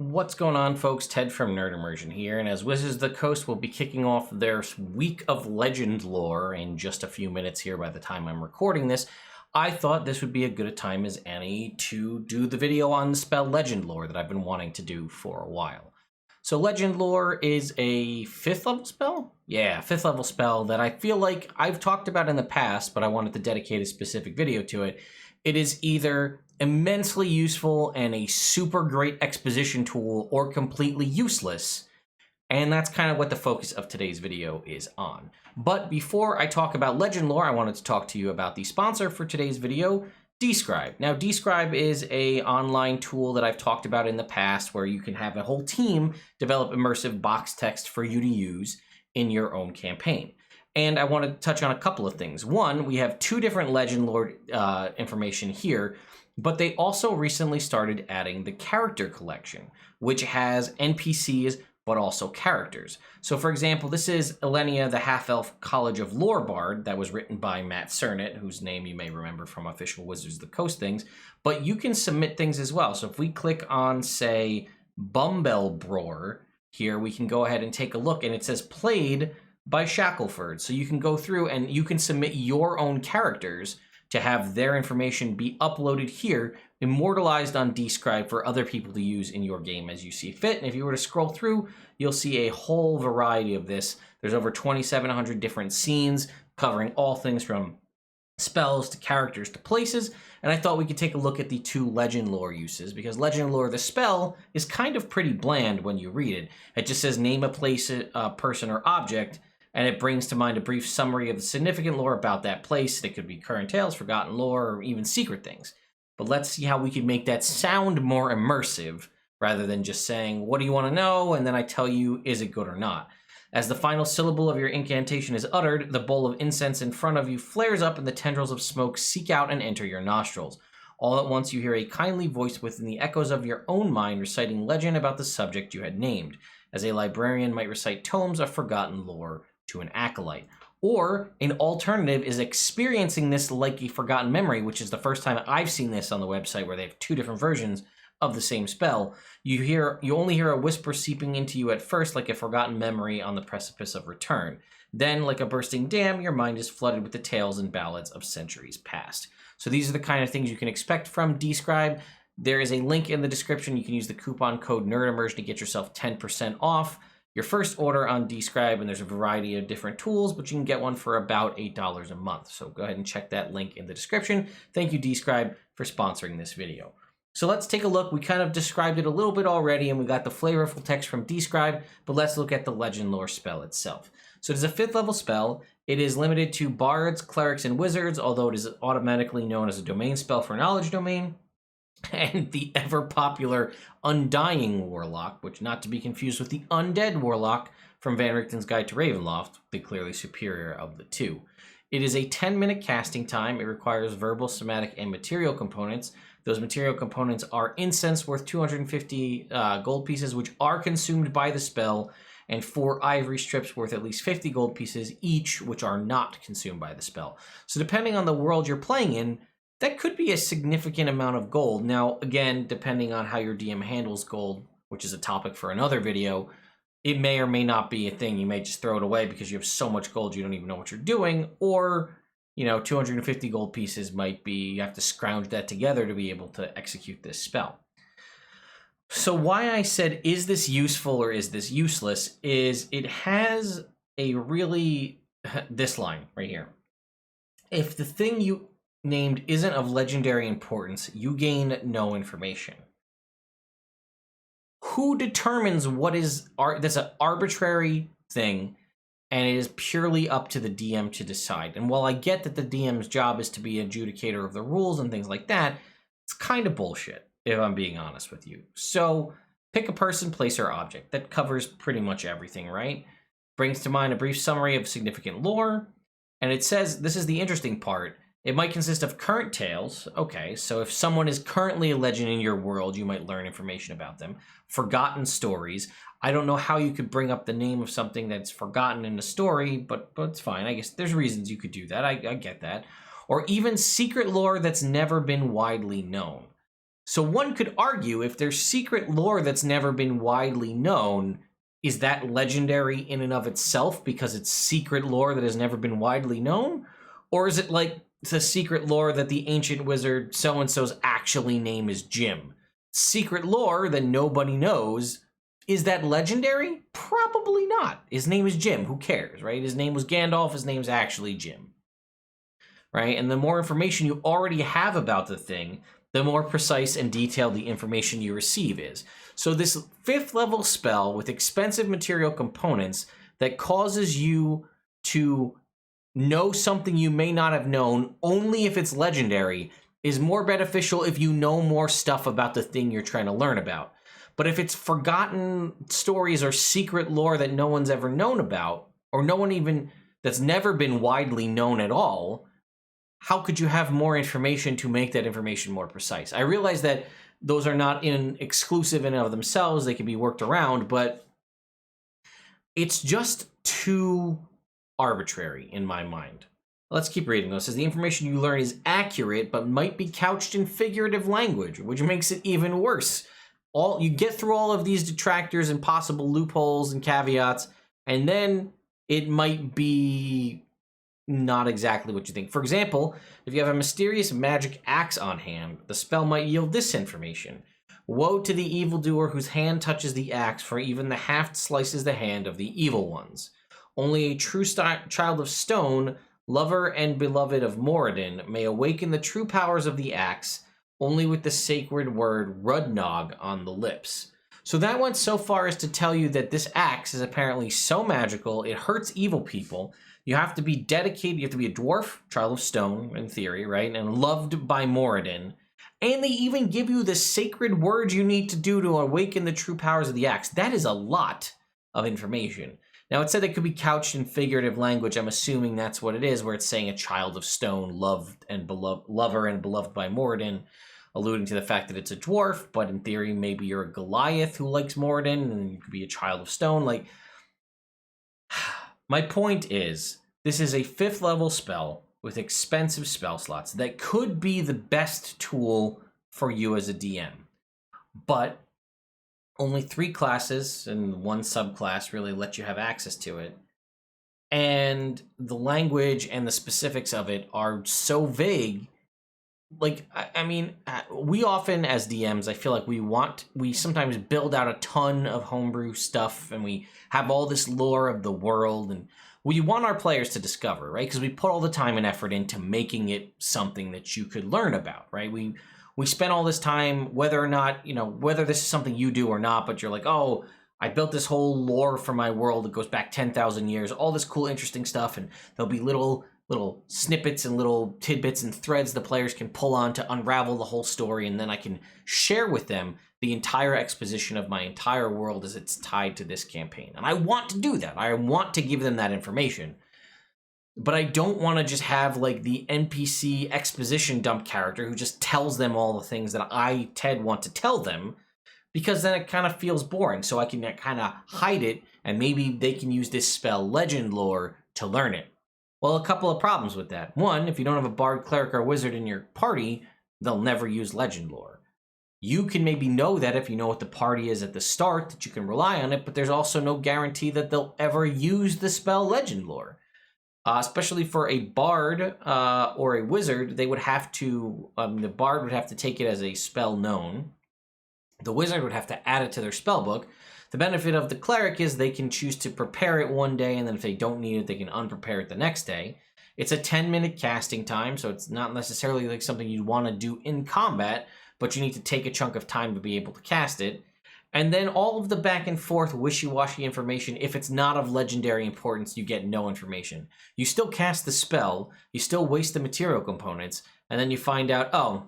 What's going on, folks? Ted from Immersion here, and as Wizards of the Coast will be kicking off their week of legend lore in just a few minutes here by the time I'm recording this, I thought this would be a good a time as any to do the video on the spell legend lore that I've been wanting to do for a while. So legend lore is a 5th level spell? Yeah, 5th level spell that I feel like I've talked about in the past, but I wanted to dedicate a specific video to it. It is either immensely useful and a super great exposition tool or completely useless. And that's kind of what the focus of today's video is on. But before I talk about legend lore, I wanted to talk to you about the sponsor for today's video, Describe. Now, Describe is an online tool that I've talked about in the past where you can have a whole team develop immersive box text for you to use in your own campaign. And I want to touch on a couple of things. One, we have 2 different legend lore information here, but they also recently started adding the character collection, which has NPCs, but also characters. So for example, this is Elenia, the Half-Elf College of Lore Bard that was written by Matt Cernit, whose name you may remember from official Wizards of the Coast things, but you can submit things as well. So if we click on, say, Bumblebror here, we can go ahead and take a look, and it says played by Shackleford. So you can go through and you can submit your own characters to have their information be uploaded here, immortalized on Describe for other people to use in your game as you see fit. And if you were to scroll through, you'll see a whole variety of this. There's over 2,700 different scenes covering all things from spells to characters to places. And I thought we could take a look at the 2 legend lore uses, because legend lore, the spell, is kind of pretty bland when you read it. It just says name a place, person, or object, and it brings to mind a brief summary of the significant lore about that place. It could be current tales, forgotten lore, or even secret things. But let's see how we can make that sound more immersive, rather than just saying, what do you want to know? And then I tell you, is it good or not? As the final syllable of your incantation is uttered, the bowl of incense in front of you flares up and the tendrils of smoke seek out and enter your nostrils. All at once you hear a kindly voice within the echoes of your own mind reciting legend about the subject you had named, as a librarian might recite tomes of forgotten lore to an acolyte. Or an alternative is experiencing this like a forgotten memory, which is the first time I've seen this on the website, where they have 2 different versions of the same spell. You only hear a whisper seeping into you at first, like a forgotten memory on the precipice of return. Then, like a bursting dam, your mind is flooded with the tales and ballads of centuries past. So these are the kind of things you can expect from Describe. There is a link in the description. You can use the coupon code NERDIMMERSION to get yourself 10% off your first order on Describe, and there's a variety of different tools, but you can get one for about $8 a month. So go ahead and check that link in the description. Thank you, Describe, for sponsoring this video. So let's take a look. We kind of described it a little bit already, and we got the flavorful text from Describe, but let's look at the legend lore spell itself. So it is a 5th level spell. It is limited to bards, clerics, and wizards, although it is automatically known as a domain spell for knowledge domain. And the ever-popular Undying Warlock, which not to be confused with the Undead Warlock from Van Richten's Guide to Ravenloft, the clearly superior of the 2. It is a 10-minute casting time. It requires verbal, somatic, and material components. Those material components are incense worth 250 gold pieces, which are consumed by the spell, and 4 ivory strips worth at least 50 gold pieces each, which are not consumed by the spell. So depending on the world you're playing in, that could be a significant amount of gold. Now, again, depending on how your DM handles gold, which is a topic for another video, it may or may not be a thing. You may just throw it away because you have so much gold you don't even know what you're doing, or 250 gold pieces might be, you have to scrounge that together to be able to execute this spell. So why I said, is this useful or is this useless, is it has a really, this line right here. If the thing you named isn't of legendary importance, you gain no information. Who determines what is that's an arbitrary thing, and it is purely up to the DM to decide. And while I get that the DM's job is to be adjudicator of the rules and things like that, it's kind of bullshit, if I'm being honest with you. So pick a person, place, or object. That covers pretty much everything, right? Brings to mind a brief summary of significant lore, and it says, this is the interesting part, it might consist of current tales. Okay, so if someone is currently a legend in your world, you might learn information about them. Forgotten stories. I don't know how you could bring up the name of something that's forgotten in the story, but it's fine. I guess there's reasons you could do that. I get that. Or even secret lore that's never been widely known. So one could argue, if there's secret lore that's never been widely known, is that legendary in and of itself because it's secret lore that has never been widely known? Or is it like the secret lore that the ancient wizard so-and-so's actually name is Jim? Secret lore that nobody knows, is that legendary? Probably not. His name is Jim, who cares, right? His name was Gandalf, his name's actually Jim. Right? And the more information you already have about the thing, the more precise and detailed the information you receive is. So this 5th level spell with expensive material components that causes you to know something you may not have known only if it's legendary is more beneficial if you know more stuff about the thing you're trying to learn about. But if it's forgotten stories or secret lore that no one's ever known about, or no one even, that's never been widely known at all, how could you have more information to make that information more precise? I realize that those are not exclusive in and of themselves. They can be worked around, but it's just too arbitrary in my mind. Let's keep reading. It says the information you learn is accurate, but might be couched in figurative language, which makes it even worse. You get through all of these detractors and possible loopholes and caveats, and then it might be not exactly what you think. For example, if you have a mysterious magic axe on hand, the spell might yield this information. Woe to the evildoer whose hand touches the axe, for even the haft slices the hand of the evil ones. Only a true child of stone, lover and beloved of Moradin, may awaken the true powers of the axe, only with the sacred word Rudnog on the lips. So that went so far as to tell you that this axe is apparently so magical, it hurts evil people. You have to be dedicated, you have to be a dwarf, child of stone, in theory, right? And loved by Moradin. And they even give you the sacred words you need to do to awaken the true powers of the axe. That is a lot of information. Now, it said it could be couched in figurative language. I'm assuming that's what it is, where it's saying a child of stone, loved and beloved, lover and beloved by Moradin, alluding to the fact that it's a dwarf, but in theory, maybe you're a Goliath who likes Moradin, and you could be a child of stone. Like, my point is, this is a 5th level spell with expensive spell slots that could be the best tool for you as a DM. But only 3 classes and 1 subclass really let you have access to it. And the language and the specifics of it are so vague. Like, I mean, we often, as DMs, I feel like we sometimes build out a ton of homebrew stuff, and we have all this lore of the world, and we want our players to discover, right? Because we put all the time and effort into making it something that you could learn about, right? We spend all this time, whether or not, whether this is something you do or not, but you're like, oh, I built this whole lore for my world that goes back 10,000 years, all this cool, interesting stuff, and there'll be little snippets and little tidbits and threads the players can pull on to unravel the whole story, and then I can share with them the entire exposition of my entire world as it's tied to this campaign. And I want to do that. I want to give them that information. But I don't want to just have like the NPC exposition dump character who just tells them all the things that I, Ted, want to tell them, because then it kind of feels boring. So I can kind of hide it, and maybe they can use this spell legend lore to learn it. Well, a couple of problems with that. One, if you don't have a bard, cleric, or wizard in your party, they'll never use legend lore. You can maybe know that if you know what the party is at the start, that you can rely on it, but there's also no guarantee that they'll ever use the spell legend lore. Especially for a bard or a wizard, they would have to, the bard would have to take it as a spell known. The wizard would have to add it to their spell book. The benefit of the cleric is they can choose to prepare it one day, and then if they don't need it, they can unprepare it the next day. It's a 10-minute casting time, so it's not necessarily like something you'd want to do in combat, but you need to take a chunk of time to be able to cast it. And then all of the back and forth wishy-washy information, if it's not of legendary importance, you get no information. You still cast the spell, you still waste the material components, and then you find out, oh,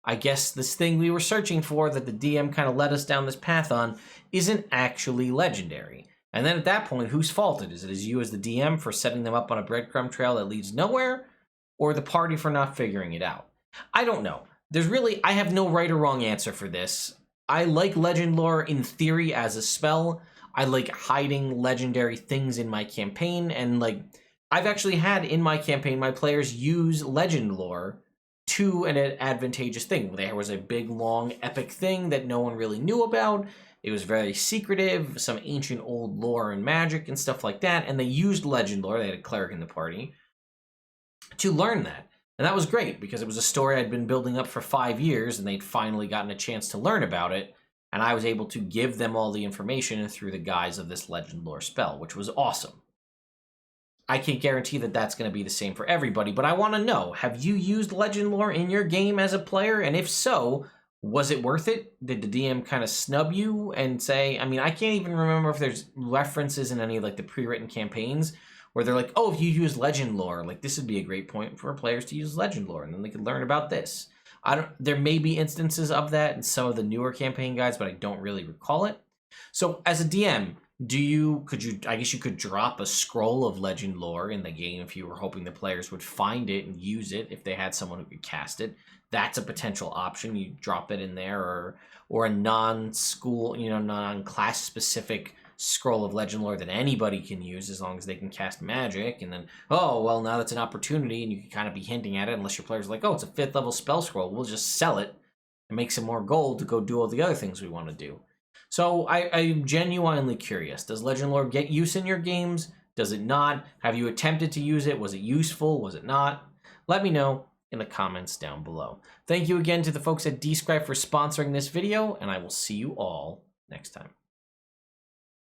I guess this thing we were searching for that the DM kind of led us down this path on isn't actually legendary. And then at that point, whose fault it is? Is you as the DM for setting them up on a breadcrumb trail that leads nowhere, or the party for not figuring it out? I don't know. I have no right or wrong answer for this. I like legend lore in theory as a spell. I like hiding legendary things in my campaign, and I've actually had in my campaign my players use legend lore to an advantageous thing. There was a big, long, epic thing that no one really knew about. It was very secretive, some ancient old lore and magic and stuff like that, and they used legend lore, they had a cleric in the party, to learn that. And that was great, because it was a story I'd been building up for 5 years, and they'd finally gotten a chance to learn about it, and I was able to give them all the information through the guise of this legend lore spell, which was awesome. I can't guarantee that that's going to be the same for everybody, but I want to know, have you used legend lore in your game as a player? And if so, was it worth it? Did the DM kind of snub you and say, I mean, I can't even remember if there's references in any of like the pre-written campaigns where they're like, oh, if you use legend lore, like this would be a great point for players to use legend lore, and then they could learn about this. There may be instances of that in some of the newer campaign guides, but I don't really recall it. So as a DM, I guess you could drop a scroll of legend lore in the game if you were hoping the players would find it and use it if they had someone who could cast it. That's a potential option. You drop it in there, or a non-school, non-class specific scroll of legend lore that anybody can use as long as they can cast magic. And then, oh, well, now that's an opportunity, and you can kind of be hinting at it unless your player's like, oh, it's a 5th level spell scroll. We'll just sell it and make some more gold to go do all the other things we want to do. So I'm genuinely curious. Does legend lore get use in your games? Does it not? Have you attempted to use it? Was it useful? Was it not? Let me know in the comments down below. Thank you again to the folks at Describe for sponsoring this video, and I will see you all next time.